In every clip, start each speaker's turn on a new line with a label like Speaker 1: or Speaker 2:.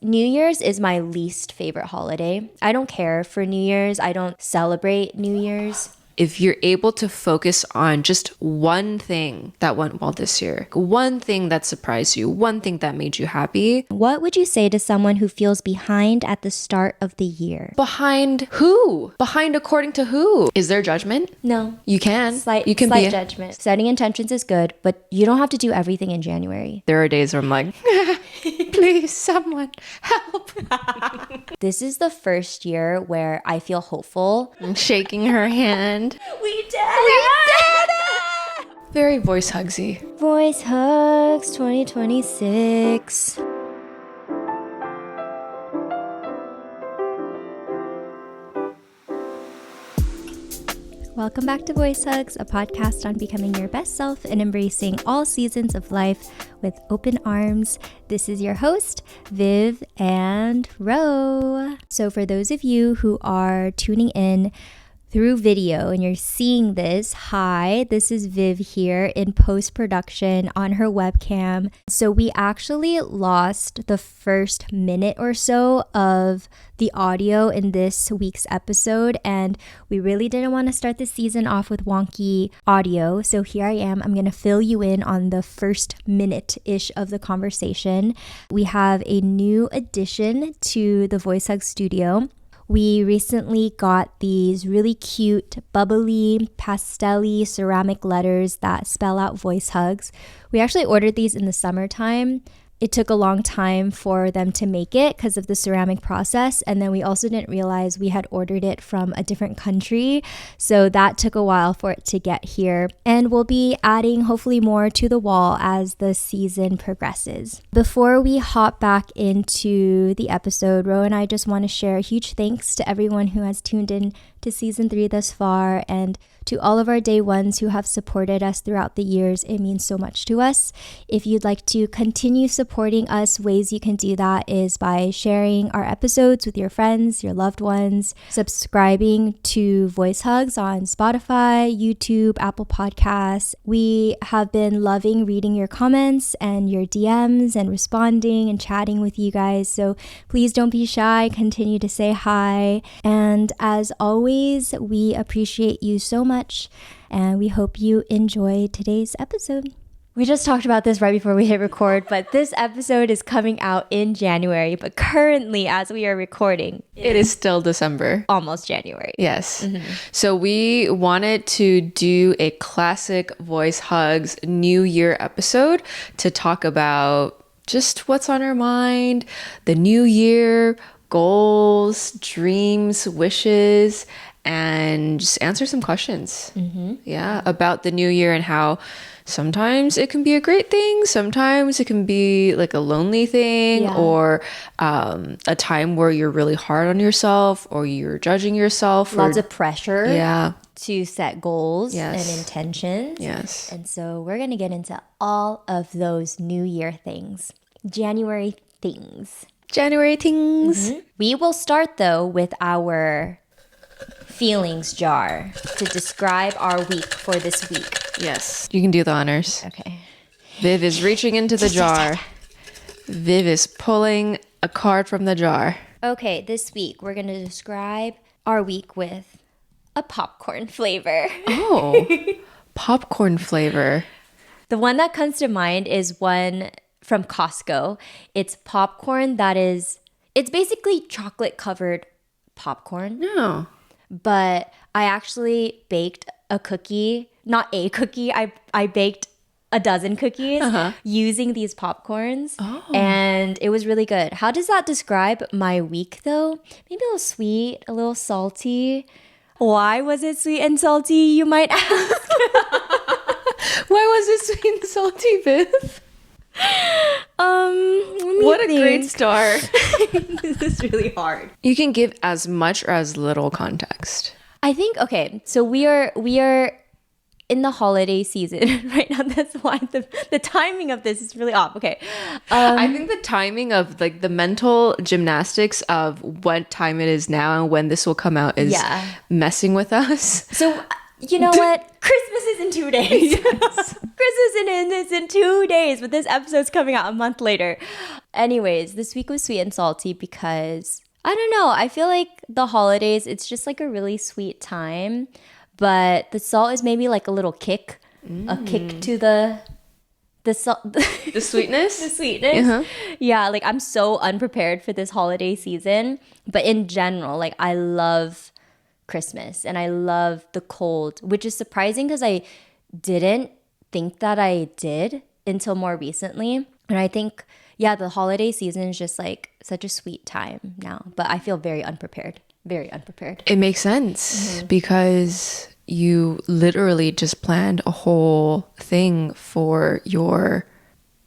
Speaker 1: New Year's is my least favorite holiday. I don't care for New Year's. I don't celebrate New Year's.
Speaker 2: If you're able to focus on just one thing that went well this year, one thing that surprised you, one thing that made you happy.
Speaker 1: What would you say to someone who feels behind at the start of the year?
Speaker 2: Behind who? Behind according to who? Is there judgment?
Speaker 1: No.
Speaker 2: You can.
Speaker 1: Slight judgment. Setting intentions is good, but you don't have to do everything in January.
Speaker 2: There are days where I'm like, please, someone help.
Speaker 1: This is the first year where I feel hopeful.
Speaker 2: I'm shaking her hand.
Speaker 1: We did it!
Speaker 2: Very voice hugsy.
Speaker 1: Voice Hugs 2026. Welcome back to Voice Hugs, a podcast on becoming your best self and embracing all seasons of life with open arms. This is your host, Viv and Ro. So for those of you who are tuning in through video and you're seeing this, hi, this is Viv here in post-production on her webcam. So we actually lost the first minute or so of the audio in this week's episode, and we really didn't want to start the season off with wonky audio. So here I am. I'm going to fill you in on the first minute-ish of the conversation. We have a new addition to the Voice Hug studio. We recently got these really cute, bubbly, pastel-y ceramic letters that spell out voice hugs. We actually ordered these in the summertime. It took a long time for them to make it because of the ceramic process. And then we also didn't realize we had ordered it from a different country. So that took a while for it to get here. And we'll be adding hopefully more to the wall as the season progresses. Before we hop back into the episode, Ro and I just want to share a huge thanks to everyone who has tuned in to season 3 thus far, and to all of our day ones who have supported us throughout the years. It means so much to us. If you'd like to continue supporting us, ways you can do that is by sharing our episodes with your friends, your loved ones, subscribing to Voice Hugs on Spotify, YouTube, Apple Podcasts. We have been loving reading your comments and your DMs and responding and chatting with you guys. So please don't be shy. Continue to say hi. And as always, we appreciate you so much, and we hope you enjoy today's episode. We just talked about this right before we hit record, but this episode is coming out in January, but currently, as we are recording,
Speaker 2: it is still December.
Speaker 1: Almost January.
Speaker 2: Yes. Mm-hmm. So we wanted to do a classic Voice Hugs New Year episode to talk about just what's on our mind, the new year, goals, dreams, wishes, and just answer some questions. Yeah, about the new year and how sometimes it can be a great thing, sometimes it can be like a lonely thing, or a time where you're really hard on yourself or you're judging yourself.
Speaker 1: Lots of pressure.
Speaker 2: Yeah.
Speaker 1: To set goals and intentions.
Speaker 2: Yes.
Speaker 1: And so we're going to get into all of those new year things. January things. We will start though with our feelings jar to describe our week for this week.
Speaker 2: Yes. You can do the honors.
Speaker 1: Okay.
Speaker 2: Viv is reaching into the jar. Viv is pulling a card from the jar.
Speaker 1: Okay, this week we're going to describe our week with a popcorn flavor.
Speaker 2: Oh, popcorn flavor.
Speaker 1: The one that comes to mind is one from Costco. It's popcorn it's basically chocolate covered popcorn.
Speaker 2: No.
Speaker 1: But I actually baked a cookie, not a cookie, I baked a dozen cookies using these popcorns. Oh. And it was really good. How does that describe my week though? Maybe a little sweet, a little salty. Why was it sweet and salty, you might ask?
Speaker 2: Why was it sweet and salty, Viv? What a great start.
Speaker 1: This is really hard.
Speaker 2: You can give as much or as little context.
Speaker 1: I think, okay, so we are in the holiday season right now. That's why the timing of this is really off. Okay.
Speaker 2: I think the timing of like the mental gymnastics of what time it is now and when this will come out is messing with us.
Speaker 1: So you know what? Christmas is in 2 days. Yes. Christmas is in 2 days, but this episode's coming out a month later. Anyways, this week was sweet and salty because I don't know. I feel like the holidays, it's just like a really sweet time, but the salt is maybe like a little kick, a kick to the salt,
Speaker 2: The sweetness?
Speaker 1: the sweetness. Yeah, like I'm so unprepared for this holiday season, but in general, like I love Christmas and I love the cold, which is surprising because I didn't think that I did until more recently. And I think, yeah, the holiday season is just like such a sweet time now, but I feel very unprepared, very unprepared.
Speaker 2: It makes sense because you literally just planned a whole thing for your,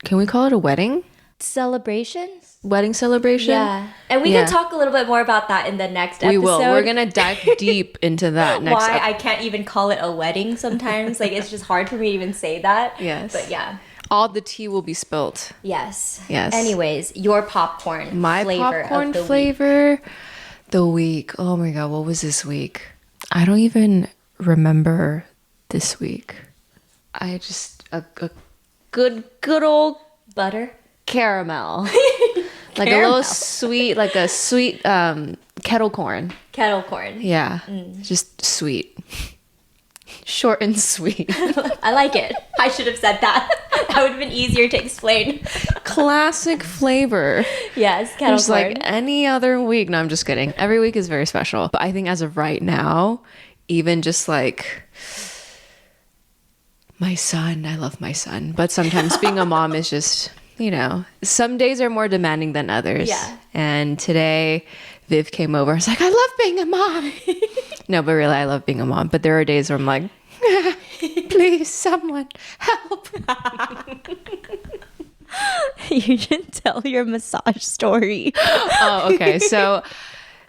Speaker 2: can we call it a wedding?
Speaker 1: Celebrations?
Speaker 2: Wedding celebration?
Speaker 1: Yeah. And we can talk a little bit more about that in the next episode.
Speaker 2: We will. We're going to dive deep into that next
Speaker 1: Why I can't even call it a wedding sometimes. Like, it's just hard for me to even say that.
Speaker 2: Yes.
Speaker 1: But yeah.
Speaker 2: All the tea will be spilt.
Speaker 1: Yes.
Speaker 2: Yes.
Speaker 1: Anyways, your popcorn
Speaker 2: My
Speaker 1: flavor
Speaker 2: popcorn
Speaker 1: of the
Speaker 2: flavor, the week. Oh my God, what was this week? I don't even remember this week. I just, a good old
Speaker 1: butter.
Speaker 2: caramel. Like a little sweet, like a sweet kettle corn.
Speaker 1: Kettle corn.
Speaker 2: Yeah, just sweet. Short and sweet.
Speaker 1: I like it. I should have said that. That would have been easier to explain.
Speaker 2: Classic flavor.
Speaker 1: Yes, kettle
Speaker 2: Just
Speaker 1: corn.
Speaker 2: like any other week. No, I'm just kidding. Every week is very special. But I think as of right now, even just like my son, I love my son. But sometimes being a mom is just, you know, some days are more demanding than others.
Speaker 1: Yeah.
Speaker 2: And today, Viv came over. I was like, I love being a mom. No, but really, I love being a mom. But there are days where I'm like, please, someone help.
Speaker 1: You should tell your massage story.
Speaker 2: Oh, okay. So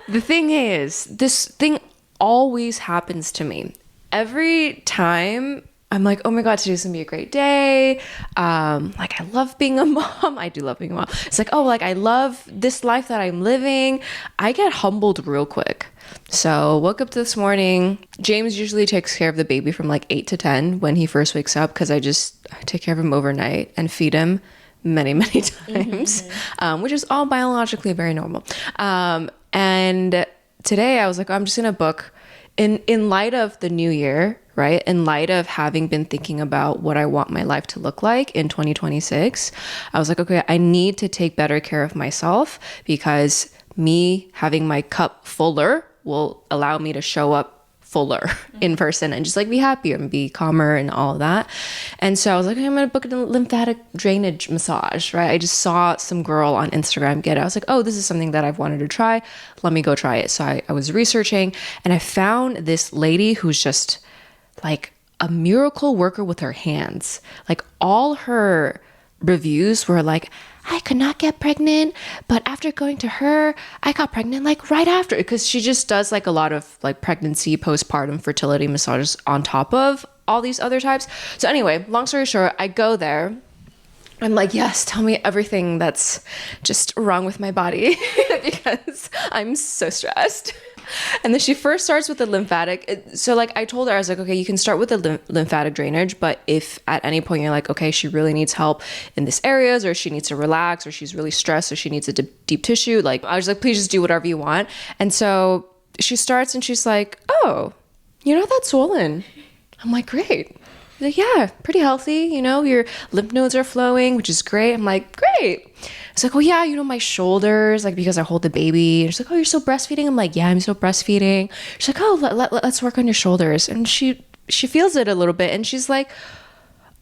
Speaker 2: the thing is, this thing always happens to me. Every time I'm like, oh my God, today's gonna be a great day. Like I love being a mom. I do love being a mom. It's like, oh, like I love this life that I'm living. I get humbled real quick. So woke up this morning. James usually takes care of the baby from like 8 to 10 when he first wakes up because I take care of him overnight and feed him many times, which is all biologically very normal. And today I was like, I'm just gonna book in light of the new year, right? In light of having been thinking about what I want my life to look like in 2026, I was like, okay, I need to take better care of myself because me having my cup fuller will allow me to show up fuller in person and just like be happier and be calmer and all of that. And so I was like, okay, I'm gonna book a lymphatic drainage massage, right? I just saw some girl on Instagram get it. I was like, oh, this is something that I've wanted to try. Let me go try it. So I was researching and I found this lady who's just like a miracle worker with her hands. Like all her reviews were like, I could not get pregnant, but after going to her, I got pregnant like right after, because she just does like a lot of like pregnancy, postpartum fertility massages on top of all these other types. So anyway, long story short, I go there. I'm like, yes, tell me everything that's just wrong with my body because I'm so stressed. And then she first starts with the lymphatic. So like I told her, I was like, okay, you can start with the lymphatic drainage, but if at any point you're like, okay, she really needs help in this areas, or she needs to relax, or she's really stressed, or she needs a deep tissue, like I was like, please just do whatever you want. And so she starts and she's like, oh, you're not that swollen. I'm like, great. Like, yeah, pretty healthy, you know, your lymph nodes are flowing, which is great. I'm like, great. It's like, oh yeah, you know, my shoulders, like because I hold the baby. And she's like, oh, you're still breastfeeding? I'm like, yeah, I'm still breastfeeding. She's like, oh, let's work on your shoulders. And she feels it a little bit and she's like,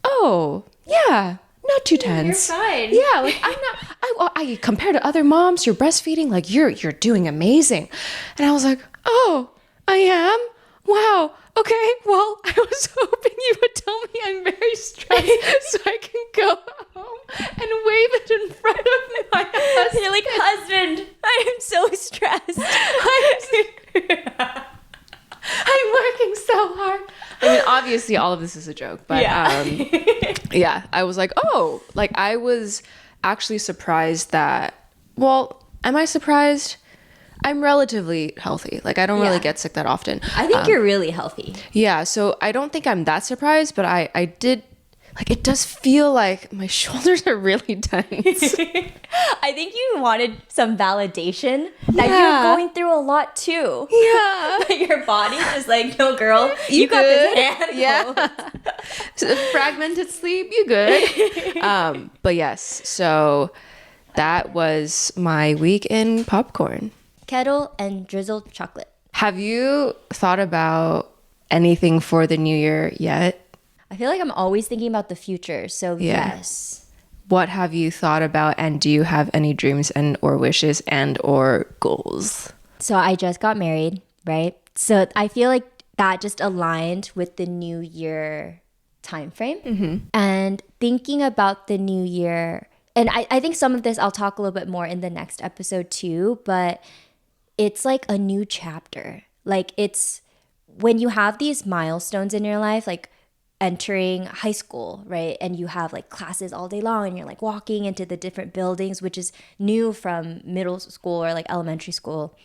Speaker 2: oh, yeah, not too tense.
Speaker 1: You're fine.
Speaker 2: Yeah, like I compared to other moms, you're breastfeeding, like you're doing amazing. And I was like, oh, I am? Wow. Okay, well, I was hoping you would tell me I'm very stressed so I can go home and wave it in front of my husband.
Speaker 1: You're like, husband, I am so stressed.
Speaker 2: I'm working so hard. I mean, obviously, all of this is a joke, but yeah, I was like, oh, like I was actually surprised that, well, am I surprised? I'm relatively healthy. Like I don't really get sick that often.
Speaker 1: I think you're really healthy.
Speaker 2: Yeah, so I don't think I'm that surprised, but I did Like, it does feel like my shoulders are really tense.
Speaker 1: I think you wanted some validation that you're going through a lot too.
Speaker 2: Yeah.
Speaker 1: But your body's just like, no, girl, you got
Speaker 2: good?
Speaker 1: this handled.
Speaker 2: Yeah. So fragmented sleep, you good. But yes, so that was my week in popcorn.
Speaker 1: Kettle and drizzled chocolate.
Speaker 2: Have you thought about anything for the new year yet?
Speaker 1: I feel like I'm always thinking about the future. So yes.
Speaker 2: What have you thought about, and do you have any dreams and or wishes and or goals?
Speaker 1: So I just got married, right? So I feel like that just aligned with the new year time frame. And thinking about the new year, and I think some of this I'll talk a little bit more in the next episode too, but it's like a new chapter. Like, it's when you have these milestones in your life, like entering high school, right? And you have like classes all day long and you're like walking into the different buildings, which is new from middle school or like elementary school.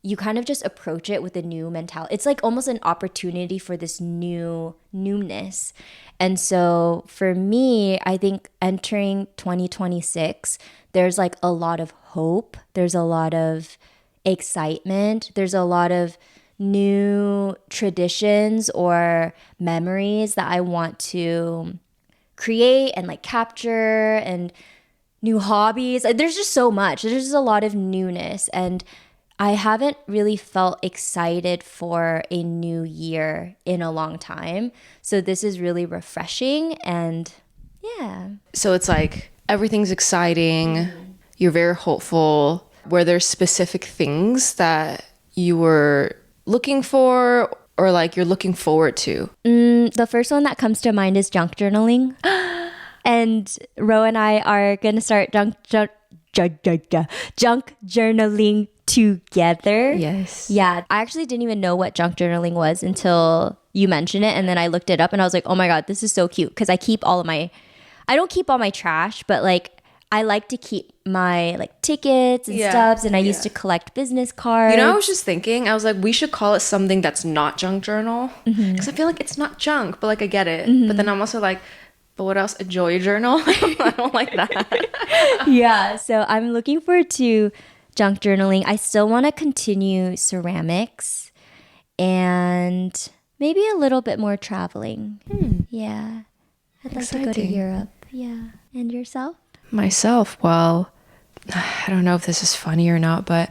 Speaker 1: You kind of just approach it with a new mentality. It's like almost an opportunity for this newness. And so for me, I think entering 2026, there's like a lot of hope. There's a lot of excitement. There's a lot of new traditions or memories that I want to create and like capture, and new hobbies. There's just so much. There's just a lot of newness, and I haven't really felt excited for a new year in a long time. So this is really refreshing, and yeah.
Speaker 2: So it's like everything's exciting. You're very hopeful. Were there specific things that you were looking for, or like you're looking forward to?
Speaker 1: The first one that comes to mind is junk journaling. And Ro and I are going to start junk journaling together.
Speaker 2: Yes.
Speaker 1: Yeah. I actually didn't even know what junk journaling was until you mentioned it. And then I looked it up and I was like, oh my God, this is so cute. Because I don't keep all my trash, but like I like to keep my like tickets and stubs, and I used to collect business cards.
Speaker 2: You know, I was just thinking, I was like, we should call it something that's not junk journal, because I feel like it's not junk, but like I get it. But then I'm also like, but what else? A joy journal? I don't like that.
Speaker 1: Yeah, so I'm looking forward to junk journaling. I still want to continue ceramics and maybe a little bit more traveling. Yeah, I'd like to go to Europe. Yeah, and yourself?
Speaker 2: Myself, well, I don't know if this is funny or not, but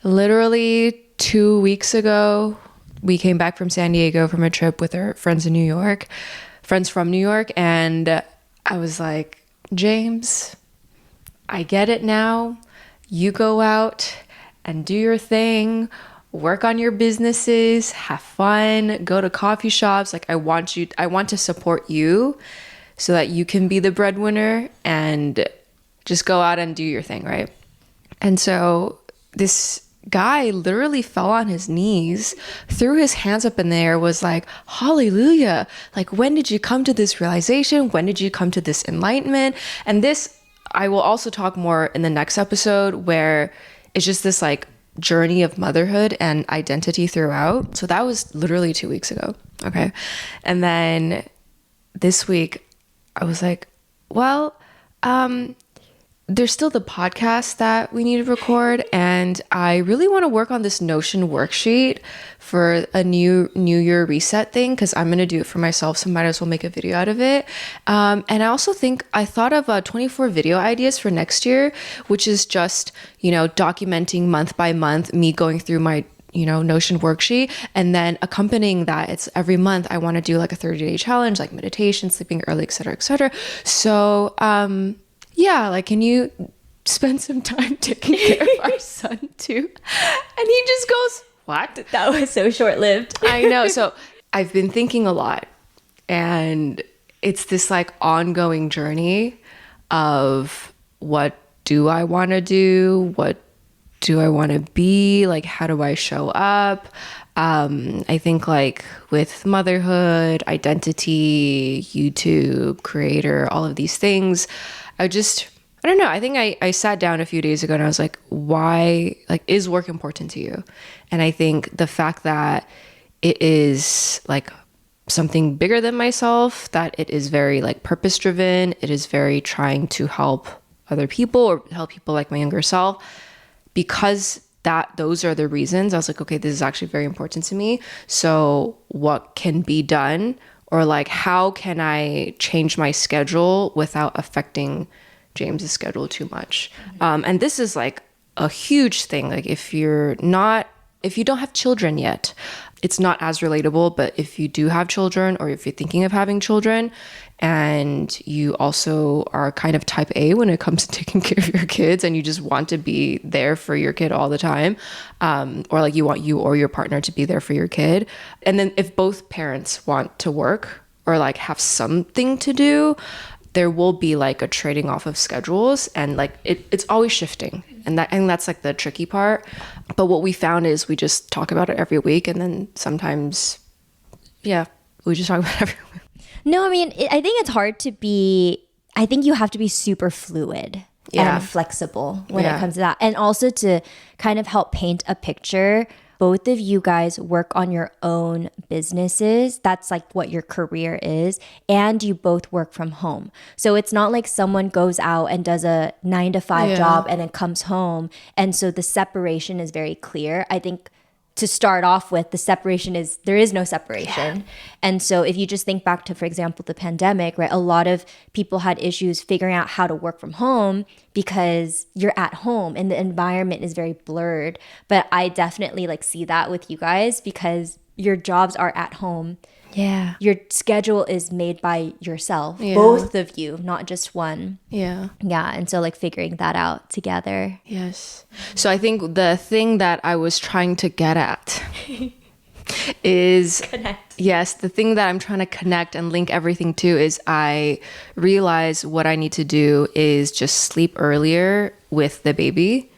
Speaker 2: literally 2 weeks ago, we came back from San Diego from a trip with our friends from New York, and I was like, James, I get it now. You go out and do your thing, work on your businesses, have fun, go to coffee shops. Like, I want to support you so that you can be the breadwinner and just go out and do your thing, right? And so this guy literally fell on his knees, threw his hands up in the air, was like, hallelujah. Like, when did you come to this realization? When did you come to this enlightenment? And this, I will also talk more in the next episode, where it's just this like journey of motherhood and identity throughout. So that was literally 2 weeks ago. Okay. And then this week, I was like, well, there's still the podcast that we need to record, and I really want to work on this Notion worksheet for a new year reset thing, because I'm going to do it for myself, so might as well make a video out of it. And I also think I thought of 24 video ideas for next year, which is just, documenting month by month me going through my Notion worksheet, and then accompanying that, it's every month I want to do like a 30-day challenge, like meditation, sleeping early, etc. So yeah, like, can you spend some time taking care of our son too? And he just goes, what?
Speaker 1: That was so short-lived.
Speaker 2: I know. So I've been thinking a lot, and it's this like ongoing journey of, what do I want to do? What do I want to be? Like, how do I show up? I think like with motherhood, identity, YouTube, creator, all of these things, I don't know. I think I sat down a few days ago and I was like, why, like, is work important to you? And I think the fact that it is like something bigger than myself, that it is very like purpose driven. It is very trying to help other people or help people like my younger self. Because those are the reasons, I was like, okay, this is actually very important to me. So what can be done, or like how can I change my schedule without affecting James's schedule too much? And this is like a huge thing. Like if you don't have children yet, it's not as relatable, but if you do have children, or if you're thinking of having children, and you also are kind of type A when it comes to taking care of your kids, and you just want to be there for your kid all the time, or like you want you or your partner to be there for your kid. And then if both parents want to work or like have something to do, there will be like a trading off of schedules, and like it's always shifting. And that's like the tricky part. But what we found is we just talk about it every week, and then sometimes, yeah, we just talk about it every week.
Speaker 1: No, I mean, I think it's hard to be, I think you have to be super fluid and flexible when it comes to that. And also to kind of help paint a picture. Both of you guys work on your own businesses. That's like what your career is. And you both work from home. So it's not like someone goes out and does a 9-to-5 job and then comes home. And so the separation is very clear. I think to start off with, the separation is, there is no separation. Yeah. And so if you just think back to, for example, the pandemic, right? A lot of people had issues figuring out how to work from home because you're at home and the environment is very blurred. But I definitely like see that with you guys because your jobs are at home.
Speaker 2: Yeah.
Speaker 1: Your schedule is made by yourself, both of you, not just one.
Speaker 2: Yeah.
Speaker 1: Yeah. And so like figuring that out together.
Speaker 2: Yes. So I think the thing that I was trying to get at is
Speaker 1: connect.
Speaker 2: Yes. The thing that I'm trying to connect and link everything to is I realize what I need to do is just sleep earlier with the baby.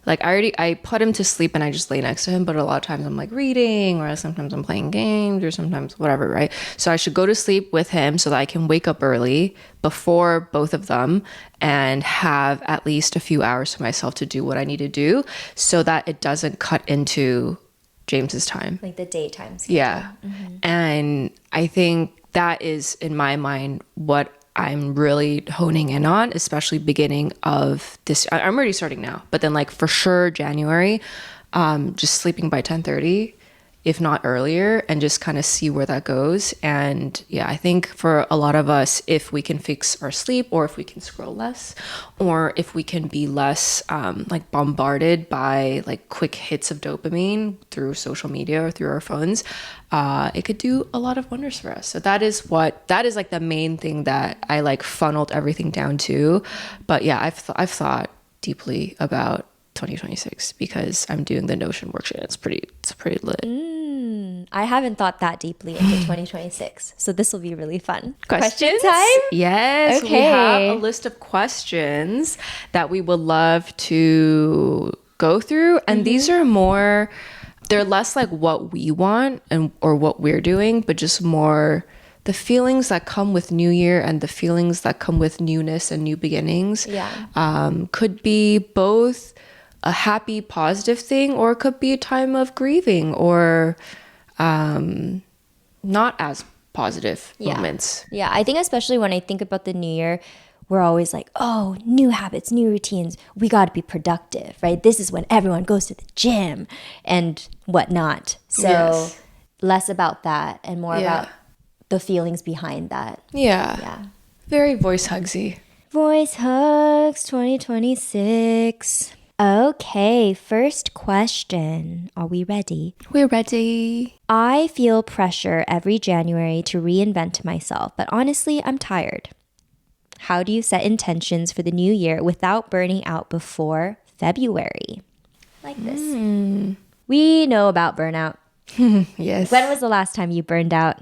Speaker 2: Like I put him to sleep and I just lay next to him, but a lot of times I'm like reading, or sometimes I'm playing games, or sometimes whatever, right? So I should go to sleep with him so that I can wake up early before both of them and have at least a few hours to myself to do what I need to do so that it doesn't cut into James's time.
Speaker 1: Like the daytime schedule.
Speaker 2: Yeah. Mm-hmm. And I think that is, in my mind, what I'm really honing in on, especially beginning of this. I'm already starting now, but then like for sure January, just sleeping by 10:30, if not earlier, and just kind of see where that goes. And yeah, I think for a lot of us, if we can fix our sleep, or if we can scroll less, or if we can be less like bombarded by like quick hits of dopamine through social media or through our phones, it could do a lot of wonders for us. So that is like the main thing that I like funneled everything down to. But yeah, I've thought deeply about 2026 because I'm doing the Notion worksheet. It's pretty lit.
Speaker 1: I haven't thought that deeply into 2026, so this will be really fun.
Speaker 2: Question
Speaker 1: time?
Speaker 2: Yes.
Speaker 1: Okay.
Speaker 2: We have a list of questions that we would love to go through, and these are more, they're less like what we want or what we're doing, but just more the feelings that come with New Year and the feelings that come with newness and new beginnings.
Speaker 1: Yeah.
Speaker 2: Could be both a happy, positive thing, or it could be a time of grieving or not as positive moments.
Speaker 1: Yeah, I think especially when I think about the new year, we're always like, oh, new habits, new routines. We got to be productive, right? This is when everyone goes to the gym and whatnot. So less about that and more about the feelings behind that.
Speaker 2: Yeah. Very voice hugsy.
Speaker 1: Voice hugs 2026. Okay, first question. Are we ready?
Speaker 2: We're ready.
Speaker 1: I feel pressure every January to reinvent myself, but honestly, I'm tired. How do you set intentions for the new year without burning out before February? Like this. We know about burnout.
Speaker 2: Yes.
Speaker 1: When was the last time you burned out?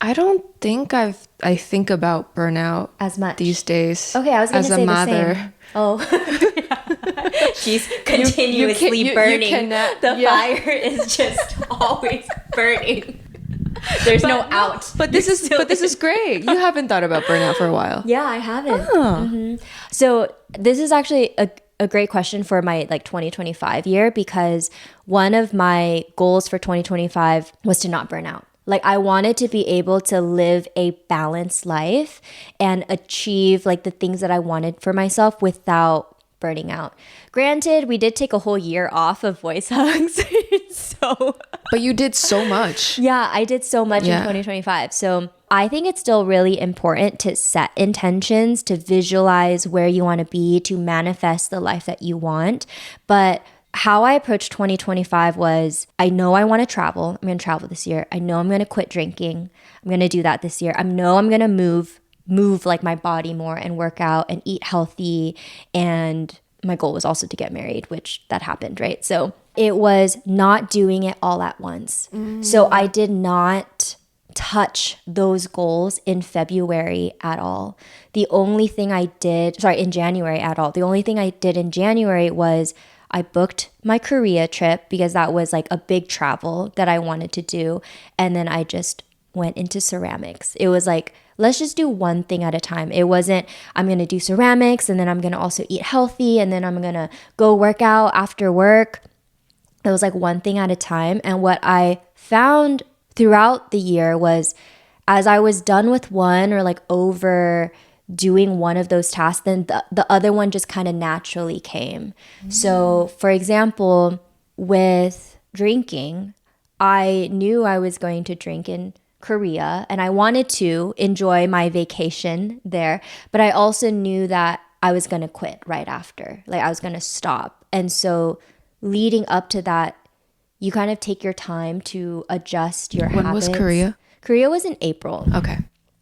Speaker 2: I don't think I think about burnout
Speaker 1: as much
Speaker 2: these days.
Speaker 1: Okay, I was going to say
Speaker 2: mother.
Speaker 1: The same. Oh, she's continuously burning. The fire is just always burning. There's no out.
Speaker 2: But this is great. You haven't thought about burnout for a while.
Speaker 1: Yeah, I haven't. So this is actually a great question for my like 2025 year, because one of my goals for 2025 was to not burn out. Like I wanted to be able to live a balanced life and achieve like the things that I wanted for myself without burning out. Granted, we did take a whole year off of voice hugs. So
Speaker 2: But you did so much.
Speaker 1: yeah, I did so much in 2025. So I think it's still really important to set intentions, to visualize where you want to be, to manifest the life that you want. But how I approached 2025 was, I know I want to travel. I'm going to travel this year. I know I'm going to quit drinking. I'm going to do that this year. I know I'm going to move like my body more and work out and eat healthy. And my goal was also to get married, which that happened, right? So it was not doing it all at once. So I did not touch those goals in February at all. The only thing I did, in January at all. The only thing I did in January was I booked my Korea trip because that was like a big travel that I wanted to do. And then I just went into ceramics. It was like, let's just do one thing at a time. It wasn't, I'm going to do ceramics and then I'm going to also eat healthy and then I'm going to go work out after work. It was like one thing at a time. And what I found throughout the year was as I was done with one or like over doing one of those tasks, then the other one just kind of naturally came. So for example, with drinking, I knew I was going to drink in Korea and I wanted to enjoy my vacation there, but I also knew that I was going to quit right after. Like I was going to stop. And so leading up to that, you kind of take your time to adjust your habits.
Speaker 2: When was Korea?
Speaker 1: Korea was in April.
Speaker 2: Okay.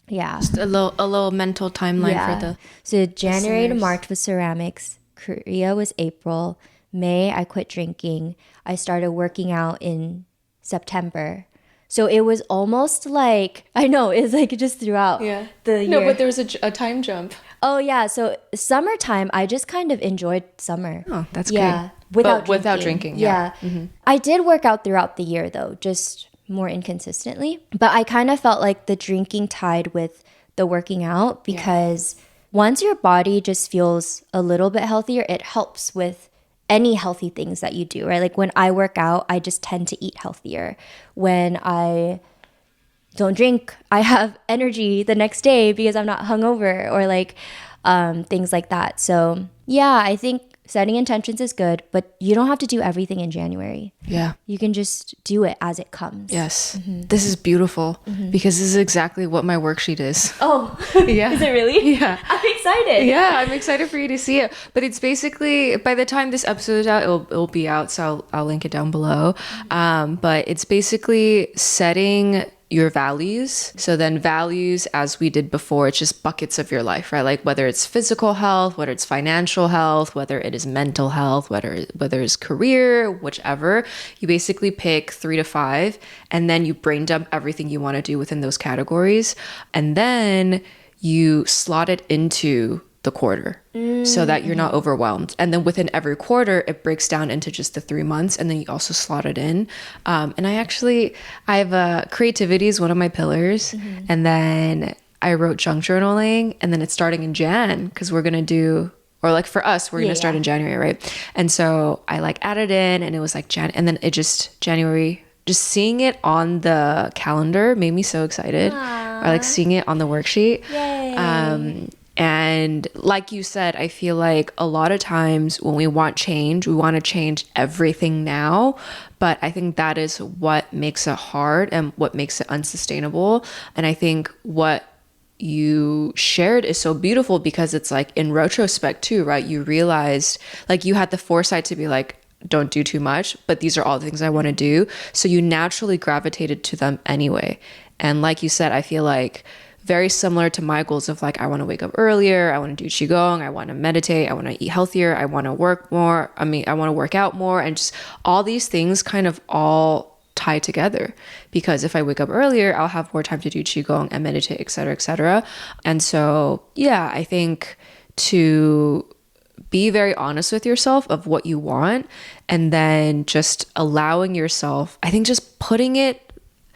Speaker 1: Yeah.
Speaker 2: Just a little mental timeline for the
Speaker 1: So January to
Speaker 2: listeners.
Speaker 1: March was ceramics. Korea was April. May, I quit drinking. I started working out in September. So it was almost like, I know, it's like just throughout the year.
Speaker 2: No, but there was a time jump.
Speaker 1: Oh, yeah. So summertime, I just kind of enjoyed summer.
Speaker 2: Oh, that's
Speaker 1: yeah.
Speaker 2: good. Without drinking.
Speaker 1: Yeah. I did work out throughout the year, though, just more inconsistently. But I kind of felt like the drinking tied with the working out because once your body just feels a little bit healthier, it helps with any healthy things that you do, right? Like when I work out, I just tend to eat healthier. When I don't drink, I have energy the next day because I'm not hungover or like things like that. So yeah, I think setting intentions is good, but you don't have to do everything in January.
Speaker 2: Yeah.
Speaker 1: You can just do it as it comes.
Speaker 2: Yes. This is beautiful because this is exactly what my worksheet is.
Speaker 1: Oh,
Speaker 2: Yeah.
Speaker 1: is it really?
Speaker 2: Yeah.
Speaker 1: I'm excited.
Speaker 2: Yeah, I'm excited for you to see it. But it's basically, by the time this episode is out, it'll be out, so I'll link it down below. But it's basically setting your values. So then values, as we did before, it's just buckets of your life, right? Like whether it's physical health, whether it's financial health, whether it is mental health, whether it's career, whichever, you basically pick 3 to 5 and then you brain dump everything you want to do within those categories. And then you slot it into the quarter so that you're not overwhelmed. And then within every quarter, it breaks down into just the 3 months and then you also slot it in. And I have creativity is one of my pillars. And then I wrote junk journaling and then it's starting in Jan because we're going to do, or like for us, we're going to start in January, right? And so I like added in and it was like and then it just January, just seeing it on the calendar made me so excited. Or like seeing it on the worksheet.
Speaker 1: Yay.
Speaker 2: And like you said, I feel like a lot of times when we want change, we want to change everything now. But I think that is what makes it hard and what makes it unsustainable. And I think what you shared is so beautiful because it's like in retrospect too, right? You realized like you had the foresight to be like, don't do too much, but these are all the things I want to do. So you naturally gravitated to them anyway. And like you said, I feel like very similar to my goals of like, I want to wake up earlier. I want to do Qigong. I want to meditate. I want to eat healthier. I want to work more. I want to work out more, and just all these things kind of all tie together because if I wake up earlier, I'll have more time to do Qigong and meditate, et cetera, et cetera. And so, yeah, I think to be very honest with yourself of what you want and then just allowing yourself, I think just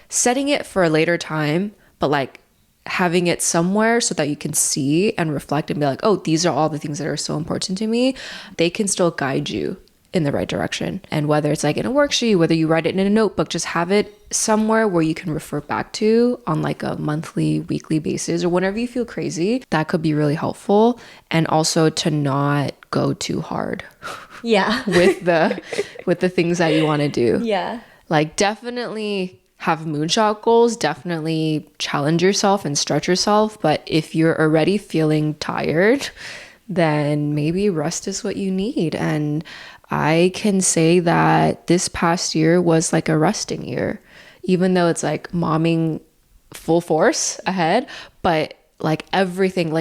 Speaker 2: setting it for a later time, but like having it somewhere so that you can see and reflect and be like, oh, these are all the things that are so important to me. They can still guide you in the right direction. And whether it's like in a worksheet, whether you write it in a notebook, just have it somewhere where you can refer back to on like a monthly, weekly basis, or whenever you feel crazy. That could be really helpful. And also to not go too hard with the things that you want to do. Like definitely have moonshot goals, definitely challenge yourself and stretch yourself. But if you're already feeling tired, then maybe rest is what you need. And I can say that this past year was like a resting year, even though it's like momming full force ahead, but like everything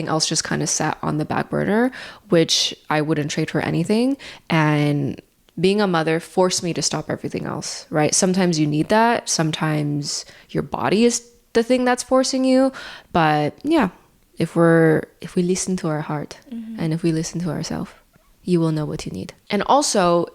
Speaker 2: else just kind of sat on the back burner, which I wouldn't trade for anything. And being a mother forced me to stop everything else, right? Sometimes you need that. Sometimes your body is the thing that's forcing you. But yeah, if we listen to our heart and if we listen to ourselves, you will know what you need. And also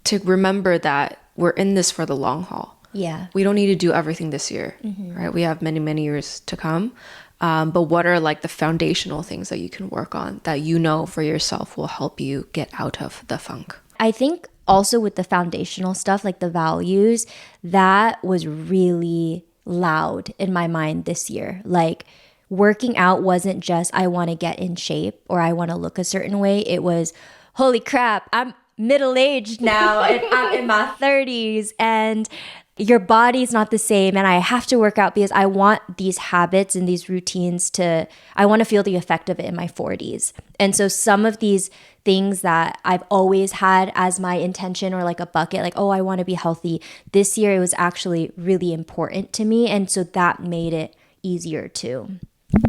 Speaker 2: to remember that we're in this for the long haul. We don't need to do everything this year, right? We have many, many years to come. But what are like the foundational things that you can work on that you know for yourself will help you get out of the funk?
Speaker 1: I think also with the foundational stuff, like the values, that was really loud in my mind this year. Like working out wasn't just, I want to get in shape or I want to look a certain way. It was, holy crap, I'm middle-aged now and I'm in my 30s and your body's not the same and I have to work out because I want these habits and these routines I want to feel the effect of it in my 40s. And so some of these things that I've always had as my intention or like a bucket, like, oh, I want to be healthy. This year it was actually really important to me. And so that made it easier too.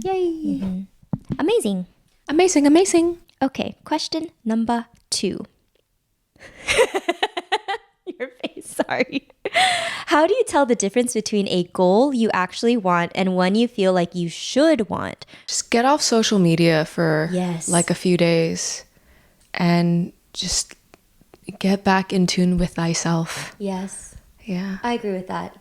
Speaker 1: Yay. Amazing.
Speaker 2: Amazing, amazing.
Speaker 1: Okay, question number 2. Your face, sorry. How do you tell the difference between a goal you actually want and one you feel like you should want?
Speaker 2: Just get off social media for like a few days and just get back in tune with thyself.
Speaker 1: Yes.
Speaker 2: Yeah.
Speaker 1: I agree with that.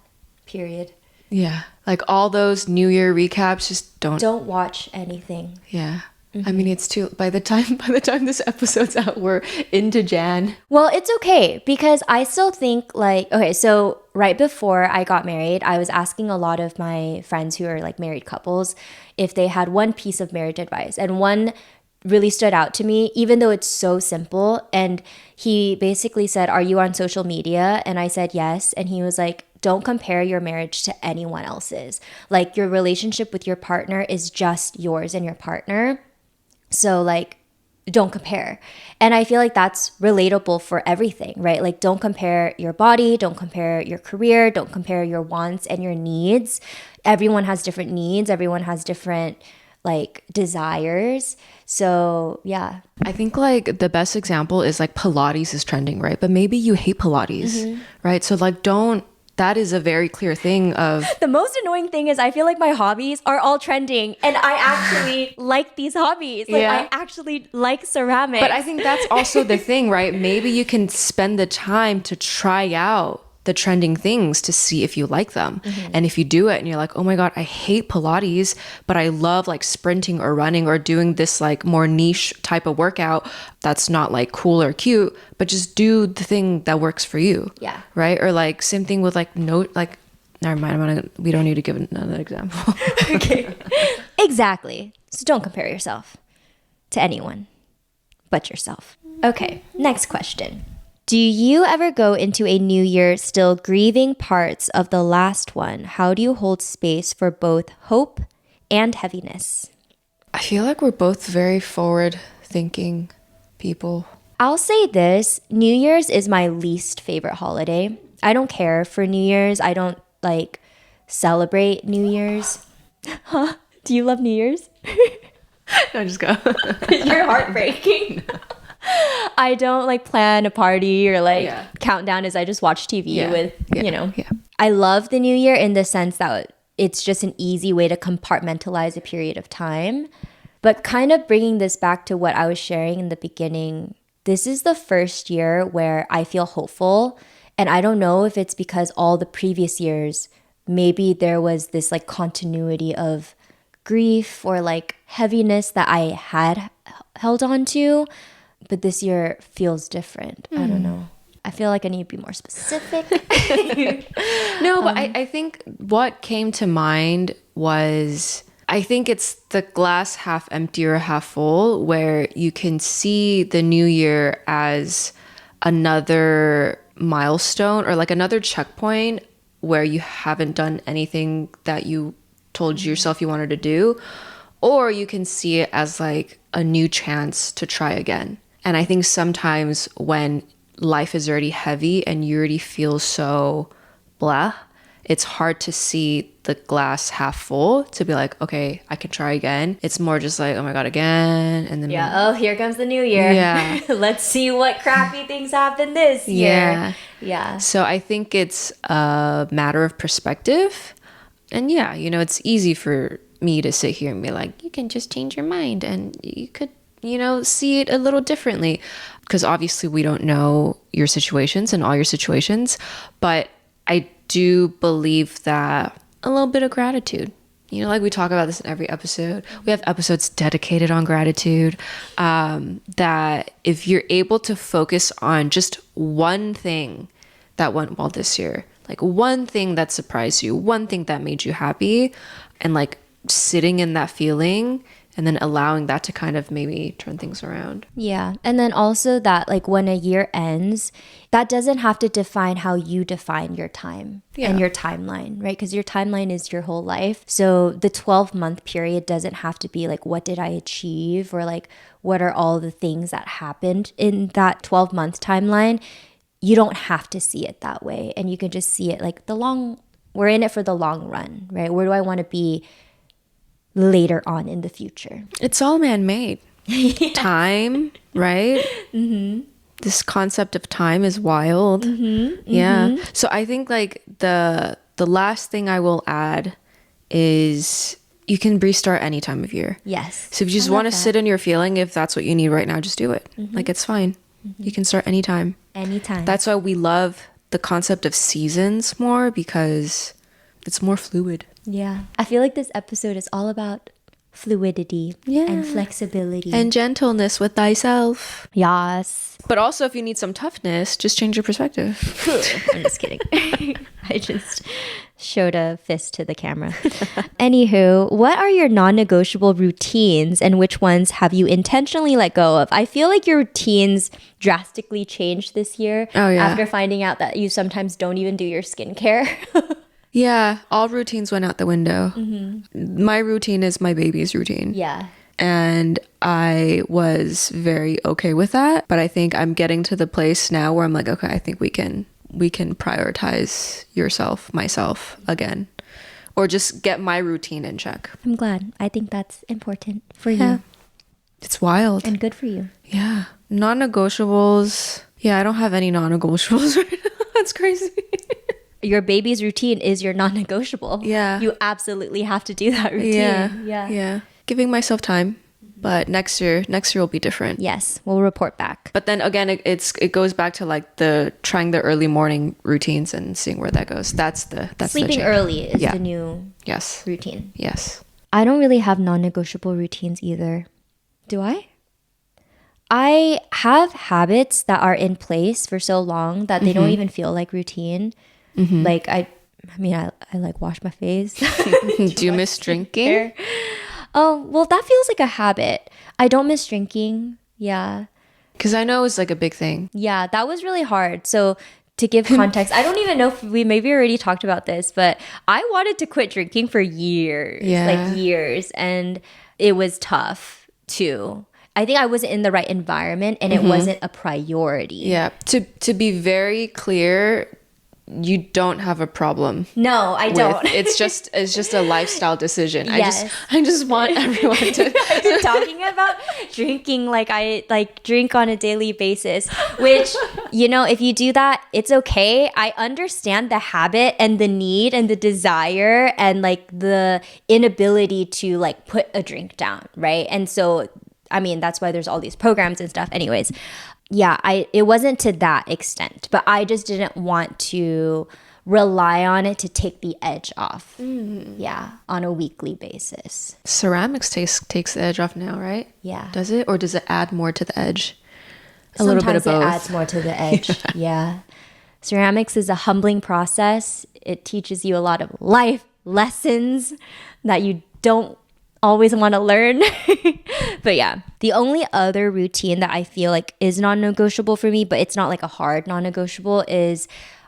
Speaker 1: Period.
Speaker 2: Yeah. Like all those New Year recaps, just don't
Speaker 1: watch anything.
Speaker 2: Yeah. I mean, it's too, by the time this episode's out, we're into Jan.
Speaker 1: Well, it's okay because I still think like, okay, so right before I got married, I was asking a lot of my friends who are like married couples if they had one piece of marriage advice, and one really stood out to me, even though it's so simple. And he basically said, are you on social media? And I said, yes. And he was like, don't compare your marriage to anyone else's. Like your relationship with your partner is just yours and your partner. So like, don't compare. And I feel like that's relatable for everything, right? Like don't compare your body, don't compare your career, don't compare your wants and your needs. Everyone has different needs. Everyone has different like desires. So yeah.
Speaker 2: I think like the best example is like Pilates is trending, right? But maybe you hate Pilates, right? So like that is a very clear thing of...
Speaker 1: The most annoying thing is I feel like my hobbies are all trending and I actually like these hobbies. Like I actually like ceramics.
Speaker 2: But I think that's also the thing, right? Maybe you can spend the time to try out the trending things to see if you like them. And if you do it and you're like, oh my God, I hate Pilates, but I love like sprinting or running or doing this like more niche type of workout that's not like cool or cute, but just do the thing that works for you.
Speaker 1: Yeah.
Speaker 2: Right? Or like same thing with like never mind, we don't need to give another example.
Speaker 1: Okay. Exactly. So don't compare yourself to anyone but yourself. Okay, next question. Do you ever go into a new year still grieving parts of the last one? How do you hold space for both hope and heaviness?
Speaker 2: I feel like we're both very forward-thinking people.
Speaker 1: I'll say this, New Year's is my least favorite holiday. I don't care for New Year's. I don't like celebrate New Year's. Huh? Do you love New Year's?
Speaker 2: No, just go.
Speaker 1: You're heartbreaking. I don't like plan a party or like countdown as I just watch TV with, you know. Yeah. I love the new year in the sense that it's just an easy way to compartmentalize a period of time. But kind of bringing this back to what I was sharing in the beginning, this is the first year where I feel hopeful. And I don't know if it's because all the previous years, maybe there was this like continuity of grief or like heaviness that I had held on to. but this year feels different. I don't know. I feel like I need to be more specific.
Speaker 2: No, but I think what came to mind was, I think it's the glass half empty or half full, where you can see the new year as another milestone or like another checkpoint where you haven't done anything that you told yourself you wanted to do, or you can see it as like a new chance to try again. And I think sometimes when life is already heavy and you already feel so blah, it's hard to see the glass half full to be like, okay, I can try again. It's more just like, oh my God, again. And then
Speaker 1: oh, here comes the new year.
Speaker 2: Yeah.
Speaker 1: Let's see what crappy things happen this year. Yeah.
Speaker 2: So I think it's a matter of perspective. And yeah, you know, it's easy for me to sit here and be like, you can just change your mind and you could, you know, see it a little differently. Because obviously we don't know your situations and all your situations. But I do believe that a little bit of gratitude, you know, like we talk about this in every episode. We have episodes dedicated on gratitude. That if you're able to focus on just one thing that went well this year, like one thing that surprised you, one thing that made you happy, and like sitting in that feeling and then allowing that to kind of maybe turn things around.
Speaker 1: Yeah. And then also that like when a year ends, that doesn't have to define how you define your time and your timeline, right? Because your timeline is your whole life. So the 12-month period doesn't have to be like, what did I achieve? Or like, what are all the things that happened in that 12-month timeline? You don't have to see it that way. And you can just see it like we're in it for the long run, right? Where do I want to be later on in the future?
Speaker 2: It's all man-made. Time, right? This concept of time is wild. Yeah. So I think like the last thing I will add is you can restart any time of year.
Speaker 1: Yes.
Speaker 2: So if you just want to sit in your feeling, if that's what you need right now, just do it. Like it's fine. You can start anytime.
Speaker 1: Anytime.
Speaker 2: That's why we love the concept of seasons more, because it's more fluid.
Speaker 1: Yeah. I feel like this episode is all about fluidity and flexibility.
Speaker 2: And gentleness with thyself.
Speaker 1: Yes.
Speaker 2: But also if you need some toughness, just change your perspective.
Speaker 1: I'm just kidding. I just showed a fist to the camera. Anywho, what are your non-negotiable routines and which ones have you intentionally let go of? I feel like your routines drastically changed this year after finding out that you sometimes don't even do your skincare.
Speaker 2: Yeah, all routines went out the window. My routine is my baby's routine.
Speaker 1: Yeah.
Speaker 2: And I was very okay with that. But I think I'm getting to the place now where I'm like, okay, I think we can prioritize myself again. Or just get my routine in check.
Speaker 1: I'm glad. I think that's important for you.
Speaker 2: It's wild.
Speaker 1: And good for you.
Speaker 2: Yeah. Non-negotiables. Yeah, I don't have any non-negotiables right now. That's crazy.
Speaker 1: Your baby's routine is your non-negotiable. Yeah. You absolutely have to do that routine.
Speaker 2: Yeah. Giving myself time. But next year will be different.
Speaker 1: Yes, we'll report back.
Speaker 2: But then again, it goes back to like trying the early morning routines and seeing where that goes. That's
Speaker 1: sleeping early is the new routine.
Speaker 2: Yes.
Speaker 1: I don't really have non-negotiable routines either. Do I? I have habits that are in place for so long that they don't even feel like routine. Like I like wash my face.
Speaker 2: Do you miss drinking?
Speaker 1: Oh, well, that feels like a habit. I don't miss drinking. Yeah.
Speaker 2: Because I know it's like a big thing.
Speaker 1: Yeah, that was really hard. So to give context, I don't even know if we maybe already talked about this, but I wanted to quit drinking for years. Like years. And it was tough too. I think I wasn't in the right environment and it wasn't a priority. Yeah.
Speaker 2: To be very clear, you don't have a problem.
Speaker 1: No, I don't.
Speaker 2: It's just a lifestyle decision. Yes. I just want everyone to
Speaker 1: I've been talking about drinking like I like drink on a daily basis, which, you know, if you do that, it's okay. I understand the habit and the need and the desire and like the inability to like put a drink down, right? And so, I mean, that's why there's all these programs and stuff. Anyways, yeah, it wasn't to that extent, but I just didn't want to rely on it to take the edge off. Yeah, on a weekly basis.
Speaker 2: Ceramics takes the edge off now, right?
Speaker 1: Yeah.
Speaker 2: Does it? Or does it add more to the edge? A little bit of both.
Speaker 1: Sometimes it adds more to the edge. Yeah. Ceramics is a humbling process. It teaches you a lot of life lessons that you don't always want to learn. But yeah, the only other routine that I feel like is non-negotiable for me, but it's not like a hard non-negotiable, is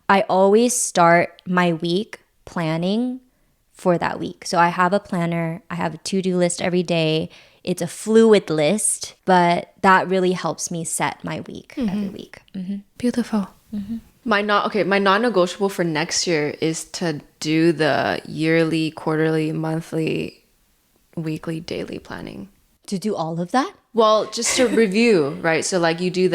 Speaker 1: I always start my week planning for that week. So I have a planner, I have a to-do list every day. It's a fluid list, but that really helps me set my week every week.
Speaker 2: Beautiful. My non-negotiable for next year is to do the yearly, quarterly, monthly, weekly, daily planning.
Speaker 1: To do all of that?
Speaker 2: Well, just to review, right? So like you doing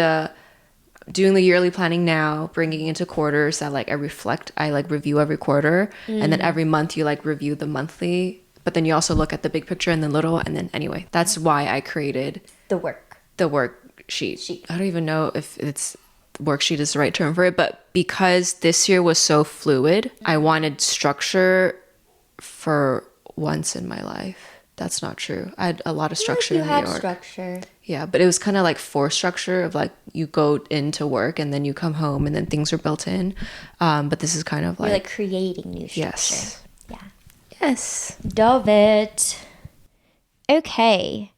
Speaker 2: the yearly planning now, bringing into quarters that like I like review every quarter, and then every month you like review the monthly, but then you also look at the big picture and then little, and then anyway, that's why I created
Speaker 1: The
Speaker 2: worksheet. I don't even know if it's worksheet is the right term for it, but because this year was so fluid, I wanted structure for once in my life. That's not true. I had a lot of structure in New York.
Speaker 1: Structure.
Speaker 2: Yeah, but it was kind of like forced structure of like you go into work and then you come home and then things are built in. But this is kind of
Speaker 1: You're like creating new structure.
Speaker 2: Yes.
Speaker 1: Yeah.
Speaker 2: Yes.
Speaker 1: Love it. Okay.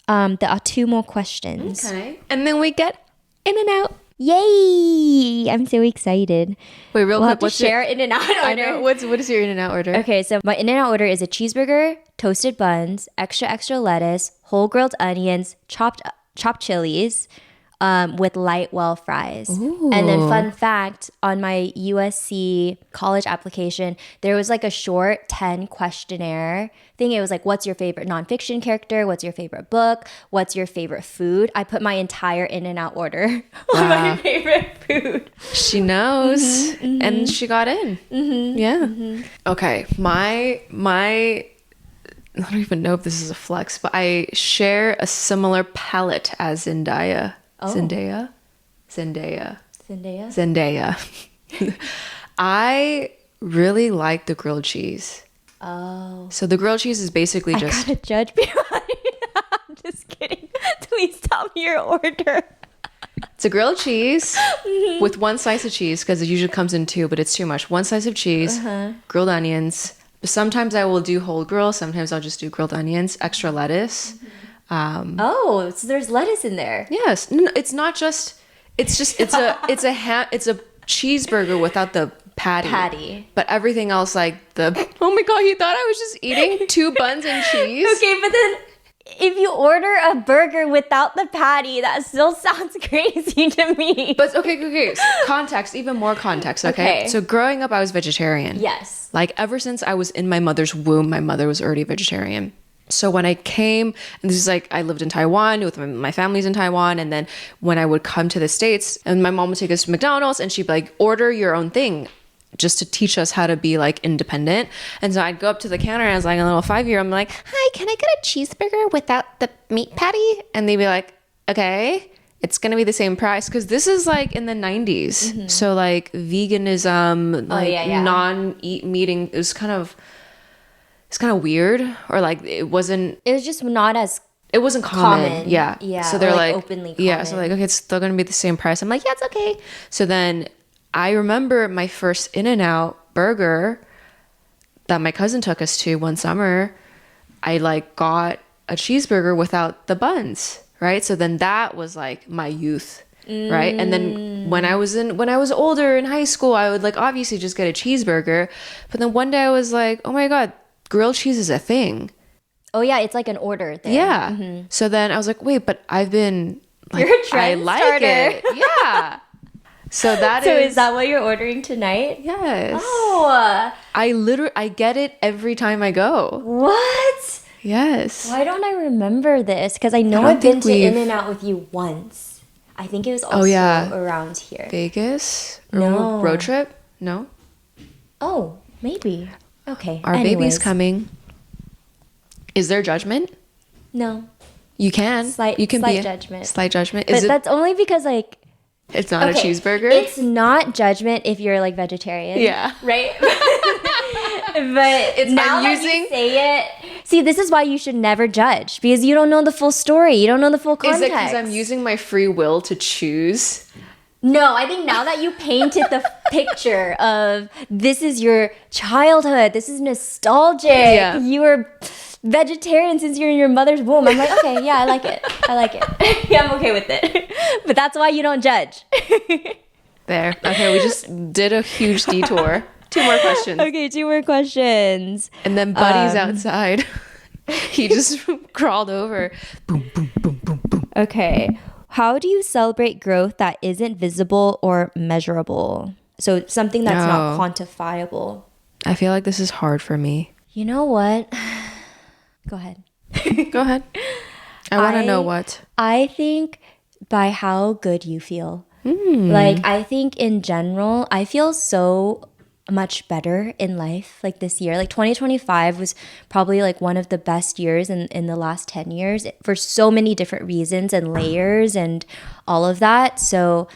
Speaker 1: There are 2 more questions.
Speaker 2: Okay. And then we get in and out.
Speaker 1: Yay! I'm so excited.
Speaker 2: Wait, real
Speaker 1: We'll
Speaker 2: quick.
Speaker 1: have to share in and out order.
Speaker 2: I know. What is your in and out order?
Speaker 1: Okay, so my in and out order is a cheeseburger, toasted buns, extra lettuce, whole grilled onions, chopped chilies, with light well fries.
Speaker 2: Ooh.
Speaker 1: And then fun fact, on my USC college application, there was like a short 10 questionnaire thing. It was like, what's your favorite nonfiction character? What's your favorite book? What's your favorite food? I put my entire in and out order on my favorite food.
Speaker 2: She knows. And she got in. Yeah. Okay. My I don't even know if this is a flex, but I share a similar palette as Zendaya.
Speaker 1: Oh.
Speaker 2: Zendaya. I really like the grilled cheese.
Speaker 1: Oh.
Speaker 2: So the grilled cheese is basically
Speaker 1: I
Speaker 2: just...
Speaker 1: gotta judge behind. I'm just kidding. Please tell me your order.
Speaker 2: It's a grilled cheese with 1 slice of cheese, because it usually comes in 2, but it's too much. 1 slice of cheese, grilled onions. Sometimes I will do whole grill. Sometimes I'll just do grilled onions, extra lettuce.
Speaker 1: Oh, so there's lettuce in there.
Speaker 2: Yes. No, it's not just... It's a cheeseburger without the patty. But everything else, like the... Oh my God, he thought I was just eating 2 buns and cheese.
Speaker 1: Okay, but then if you order a burger without the patty, that still sounds crazy to me.
Speaker 2: But okay. Context, even more context, okay? So growing up, I was vegetarian.
Speaker 1: Yes.
Speaker 2: Like ever since I was in my mother's womb, my mother was already vegetarian. So when I came, and this is like, I lived in Taiwan with my family's in Taiwan. And then when I would come to the States, and my mom would take us to McDonald's and she'd be like, order your own thing, just to teach us how to be like independent. And so I'd go up to the counter and I was like a little 5-year-old. I'm like, hi, can I get a cheeseburger without the meat patty? And they'd be like, okay, it's going to be the same price. Cause this is like in the 90s. So like veganism, like non-eat meeting, it's kind of weird, or like it was
Speaker 1: just not as
Speaker 2: it wasn't common. Yeah. So they're like
Speaker 1: openly common.
Speaker 2: Yeah. So like, okay, it's still going to be the same price. I'm like, yeah, it's okay. So then I remember my first In-N-Out burger that my cousin took us to one summer. I like got a cheeseburger without the buns, right? So then that was like my youth, right? And then when I was older in high school, I would like obviously just get a cheeseburger. But then one day I was like, oh my God, grilled cheese is a thing.
Speaker 1: Oh yeah, it's like an order thing.
Speaker 2: Yeah. So then I was like, wait, but I've been like,
Speaker 1: you're a trend
Speaker 2: I like
Speaker 1: starter.
Speaker 2: it. Yeah. So
Speaker 1: is that what you're ordering tonight?
Speaker 2: Yes.
Speaker 1: Oh.
Speaker 2: I get it every time I go.
Speaker 1: What?
Speaker 2: Yes.
Speaker 1: Why don't I remember this? Because I know I've been to In-N-Out with you once. I think it was also around here.
Speaker 2: Vegas?
Speaker 1: No.
Speaker 2: Road trip? No?
Speaker 1: Oh, maybe. Okay.
Speaker 2: Our baby's coming. Is there judgment?
Speaker 1: No.
Speaker 2: You can.
Speaker 1: Slight judgment.
Speaker 2: Slight judgment.
Speaker 1: But that's only because like...
Speaker 2: It's not a cheeseburger?
Speaker 1: It's not judgment if you're like vegetarian.
Speaker 2: Yeah.
Speaker 1: Right? But
Speaker 2: it's
Speaker 1: now that you say it, See, this is why you should never judge, because you don't know the full story. You don't know the full context.
Speaker 2: Is it because I'm using my free will to choose?
Speaker 1: No, I think now that you painted the picture of this is your childhood, this is nostalgic.
Speaker 2: Yeah.
Speaker 1: You were vegetarian since you're in your mother's womb. I'm like, okay, yeah, I like it. I like it. Yeah, I'm okay with it. But that's why you don't judge.
Speaker 2: There. Okay, we just did a huge detour. 2 more questions.
Speaker 1: Okay, 2 more questions.
Speaker 2: And then Buddy's outside. He just crawled over. Boom, boom, boom, boom, boom.
Speaker 1: Okay. How do you celebrate growth that isn't visible or measurable? So something that's not quantifiable.
Speaker 2: I feel like this is hard for me.
Speaker 1: You know what? Go ahead.
Speaker 2: Go ahead. I want to know what.
Speaker 1: I think by how good you feel. Like, I think in general, I feel so much better in life like this year. Like 2025 was probably like one of the best years in the last 10 years for so many different reasons and layers and all of that. So,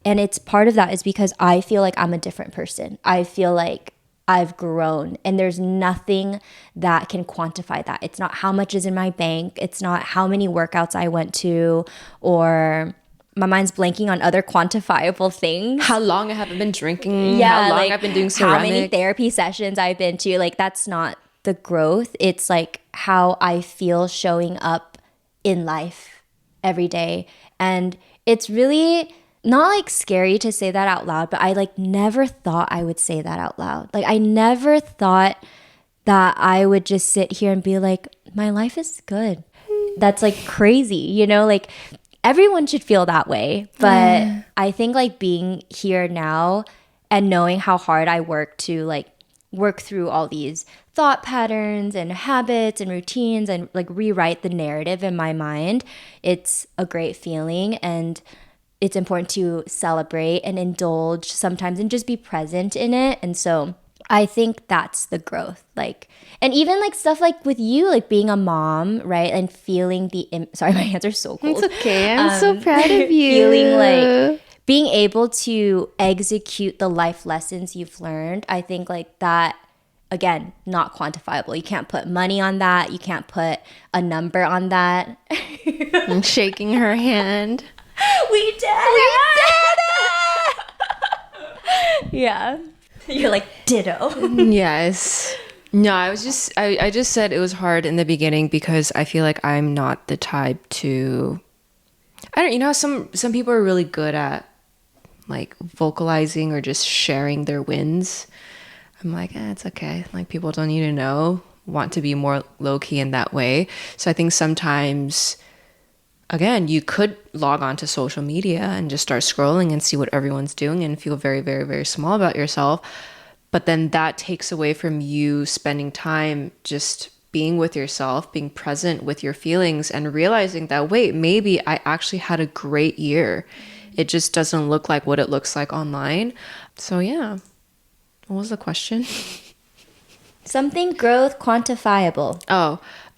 Speaker 1: and it's part of that is because I feel like I'm a different person. I feel like I've grown, and there's nothing that can quantify that. It's not how much is in my bank. It's not how many workouts I went to, or my mind's blanking on other quantifiable things.
Speaker 2: How long I haven't been drinking. Yeah, how long
Speaker 1: like
Speaker 2: I've been doing ceramic.
Speaker 1: How many therapy sessions I've been to. Like, that's not the growth. It's like how I feel showing up in life every day. And it's really not like scary to say that out loud, but I like never thought I would say that out loud. Like, I never thought that I would just sit here and be like, my life is good. That's like crazy, you know, like everyone should feel that way. But I think like being here now and knowing how hard I work to like work through all these thought patterns and habits and routines and like rewrite the narrative in my mind, it's a great feeling. And it's important to celebrate and indulge sometimes and just be present in it. And so I think that's the growth. Like, and even like stuff like with you, like being a mom, right? And feeling sorry, my hands are so cold.
Speaker 2: It's okay. I'm so proud of you.
Speaker 1: Feeling like being able to execute the life lessons you've learned. I think like that, again, not quantifiable. You can't put money on that. You can't put a number on that.
Speaker 2: I'm shaking her hand.
Speaker 1: We did it! Yeah. You're like, ditto.
Speaker 2: Yes. No, I just said it was hard in the beginning because I feel like I'm not the type to, some people are really good at like vocalizing or just sharing their wins. I'm like, it's okay. Like, people don't need to know, want to be more low key in that way. So I think sometimes, again, you could log on to social media and just start scrolling and see what everyone's doing and feel very, very, very small about yourself. But then that takes away from you spending time just being with yourself, being present with your feelings, and realizing that, wait, maybe I actually had a great year. It just doesn't look like what it looks like online. So yeah. What was the question?
Speaker 1: Something growth quantifiable.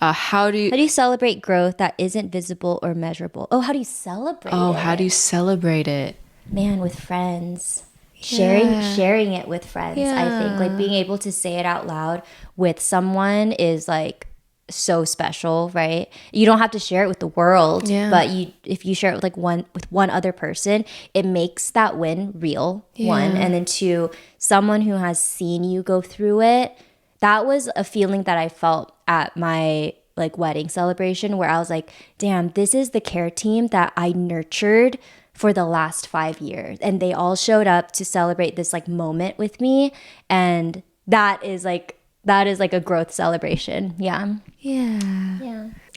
Speaker 2: How do you
Speaker 1: celebrate growth that isn't visible or measurable? Oh, how do you celebrate it?
Speaker 2: Oh, how do you celebrate it?
Speaker 1: Man, with friends. Sharing it with friends. I think like being able to say it out loud with someone is like so special, right? You don't have to share it with the world, but if you share it with like one other person, it makes that win real. One, and then two, someone who has seen you go through it. That was a feeling that I felt at my like wedding celebration, where I was like, damn, this is the care team that I nurtured for the last 5 years, and they all showed up to celebrate this like moment with me, and that is like a growth celebration. Yeah.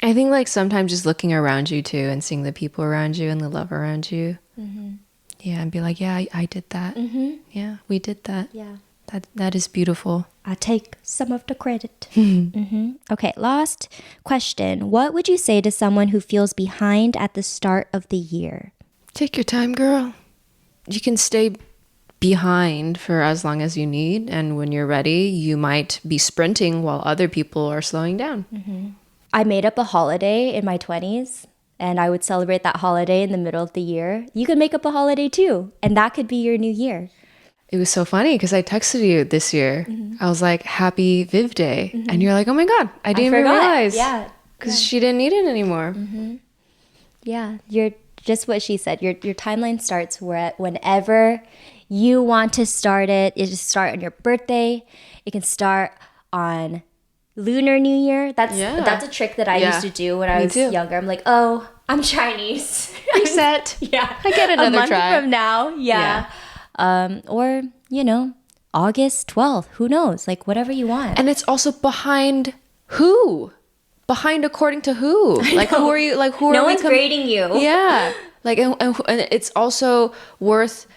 Speaker 1: I
Speaker 2: think like sometimes just looking around you too and seeing the people around you and the love around you, and be like, I did that. Yeah, we did that. That is beautiful.
Speaker 1: I take some of the credit. Okay, last question. What would you say to someone who feels behind at the start of the year?
Speaker 2: Take your time, girl. You can stay behind for as long as you need. And when you're ready, you might be sprinting while other people are slowing down.
Speaker 1: I made up a holiday in my 20s, and I would celebrate that holiday in the middle of the year. You could make up a holiday too, and that could be your new year.
Speaker 2: it was so funny because I texted you this year. I was like, happy Viv Day. And you're like, oh my God, I didn't even realize.
Speaker 1: Yeah.
Speaker 2: Because she didn't need it anymore.
Speaker 1: Yeah. You're just what she said. Your timeline starts whenever you want to start it. It just start on your birthday. It can start on Lunar New Year. That's a trick that I used to do when I was younger. I'm like, oh, I'm Chinese.
Speaker 2: Reset.
Speaker 1: Yeah.
Speaker 2: I get another
Speaker 1: a month
Speaker 2: try.
Speaker 1: from now. Yeah. Or, August 12th. Who knows? Like, whatever you want.
Speaker 2: And it's also behind who? Behind according to who? Like, who are you? Like, who
Speaker 1: no
Speaker 2: are
Speaker 1: one's grading you.
Speaker 2: Yeah. Like, and it's also worth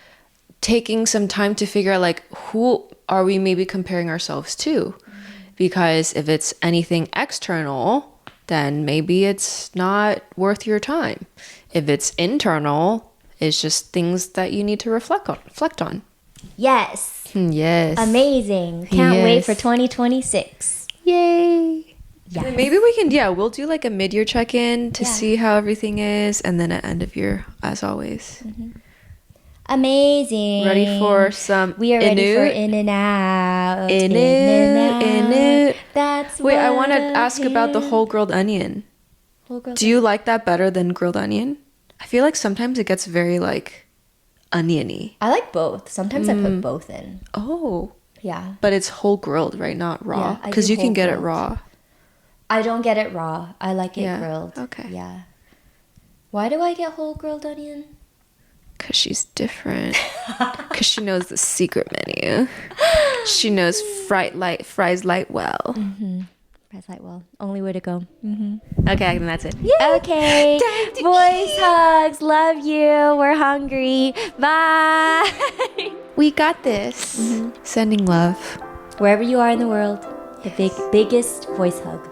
Speaker 2: taking some time to figure out, like, who are we maybe comparing ourselves to? Because if it's anything external, then maybe it's not worth your time. If it's internal, it's just things that you need to reflect on.
Speaker 1: Yes.
Speaker 2: Yes.
Speaker 1: Amazing. Can't wait for 2026.
Speaker 2: Yay.
Speaker 1: Yes.
Speaker 2: And maybe we can, we'll do like a mid-year check-in to see how everything is, and then at end of year, as always.
Speaker 1: Amazing.
Speaker 2: Ready for some
Speaker 1: We are ready for in and out.
Speaker 2: In and out.
Speaker 1: That's
Speaker 2: Wait, I
Speaker 1: what
Speaker 2: want to ask about the whole grilled onion. Do you like that better than grilled onion? I feel like sometimes it gets very like oniony.
Speaker 1: I like both. Sometimes I put both in.
Speaker 2: Oh.
Speaker 1: Yeah.
Speaker 2: But it's whole grilled, right? Not raw.
Speaker 1: Yeah, I
Speaker 2: Because
Speaker 1: do
Speaker 2: you can
Speaker 1: whole
Speaker 2: get it
Speaker 1: grilled.
Speaker 2: raw.
Speaker 1: I don't get it raw. I like it grilled.
Speaker 2: Okay.
Speaker 1: Yeah. Why do I get whole grilled onion?
Speaker 2: Because she's different. Because she knows the secret menu. She knows fries light well.
Speaker 1: Fries light well. Only way to go.
Speaker 2: Okay, then that's it.
Speaker 1: Okay. Voice hugs. Love you. We're hungry. Bye.
Speaker 2: We got this. Sending love.
Speaker 1: Wherever you are in the world, the biggest voice hug.